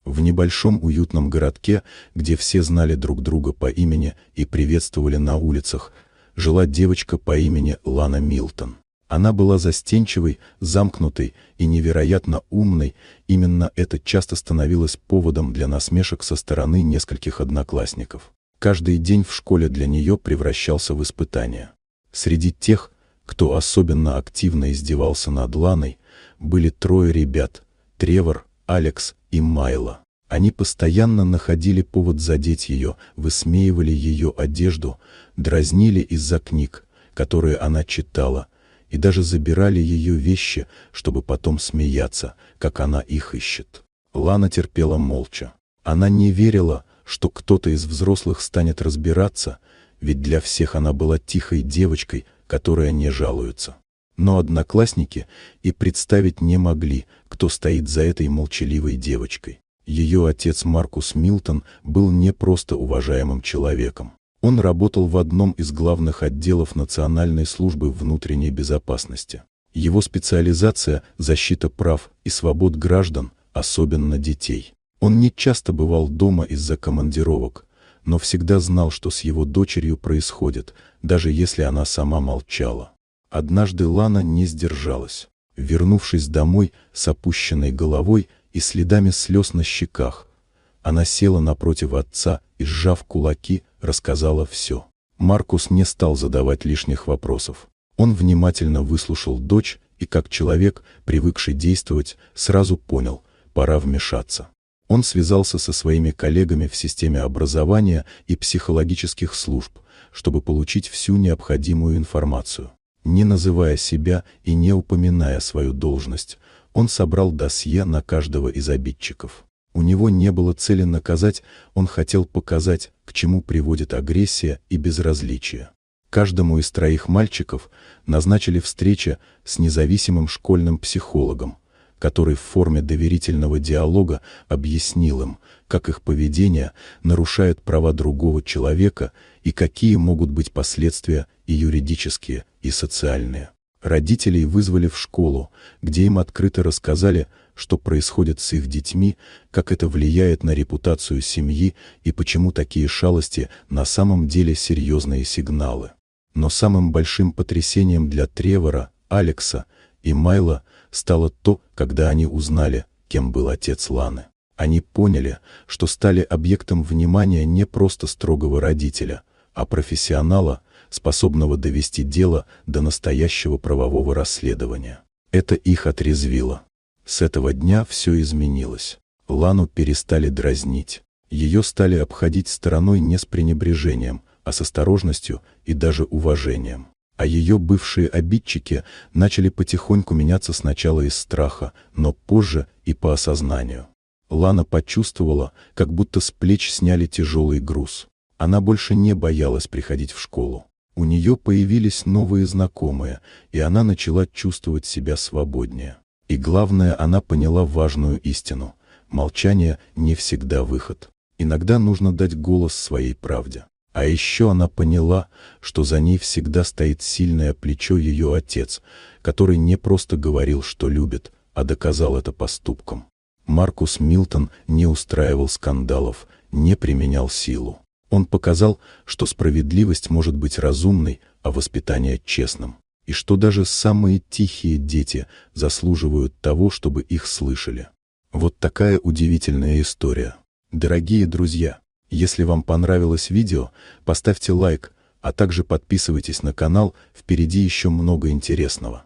В небольшом уютном городке, где все знали друг друга по имени и приветствовали на улицах, жила девочка по имени Лана Милтон. Она была застенчивой, замкнутой и невероятно умной, именно это часто становилось поводом для насмешек со стороны нескольких одноклассников. Каждый день в школе для нее превращался в испытание. Среди тех, кто особенно активно издевался над Ланой, были трое ребят – Тревор, Алекс и Майла. Они постоянно находили повод задеть ее, высмеивали ее одежду, дразнили из-за книг, которые она читала, и даже забирали ее вещи, чтобы потом смеяться, как она их ищет. Лана терпела молча. Она не верила, что кто-то из взрослых станет разбираться, ведь для всех она была тихой девочкой, которая не жалуется. Но одноклассники и представить не могли, кто стоит за этой молчаливой девочкой. Ее отец Маркус Милтон был не просто уважаемым человеком. Он работал в одном из главных отделов Национальной службы внутренней безопасности. Его специализация – защита прав и свобод граждан, особенно детей. Он не часто бывал дома из-за командировок, но всегда знал, что с его дочерью происходит, даже если она сама молчала. Однажды Лана не сдержалась. Вернувшись домой с опущенной головой и следами слез на щеках, она села напротив отца и, сжав кулаки, рассказала все. Маркус не стал задавать лишних вопросов. Он внимательно выслушал дочь и, как человек, привыкший действовать, сразу понял – пора вмешаться. Он связался со своими коллегами в системе образования и психологических служб, чтобы получить всю необходимую информацию. Не называя себя и не упоминая свою должность, он собрал досье на каждого из обидчиков. У него не было цели наказать, он хотел показать, к чему приводит агрессия и безразличие. Каждому из троих мальчиков назначили встречу с независимым школьным психологом, который в форме доверительного диалога объяснил им, как их поведение нарушает права другого человека и какие могут быть последствия и юридические, и социальные. Родителей вызвали в школу, где им открыто рассказали, что происходит с их детьми, как это влияет на репутацию семьи и почему такие шалости на самом деле серьезные сигналы. Но самым большим потрясением для Тревора, Алекса и Майла стало то, когда они узнали, кем был отец Ланы. Они поняли, что стали объектом внимания не просто строгого родителя, а профессионала, способного довести дело до настоящего правового расследования. Это их отрезвило. С этого дня все изменилось. Лану перестали дразнить. Ее стали обходить стороной не с пренебрежением, а с осторожностью и даже уважением. А ее бывшие обидчики начали потихоньку меняться сначала из страха, но позже и по осознанию. Лана почувствовала, как будто с плеч сняли тяжелый груз. Она больше не боялась приходить в школу. У нее появились новые знакомые, и она начала чувствовать себя свободнее. И главное, она поняла важную истину. Молчание не всегда выход. Иногда нужно дать голос своей правде. А еще она поняла, что за ней всегда стоит сильное плечо ее отец, который не просто говорил, что любит, а доказал это поступком. Маркус Милтон не устраивал скандалов, не применял силу. Он показал, что справедливость может быть разумной, а воспитание честным. И что даже самые тихие дети заслуживают того, чтобы их слышали. Вот такая удивительная история. Дорогие друзья, если вам понравилось видео, поставьте лайк, а также подписывайтесь на канал, впереди еще много интересного.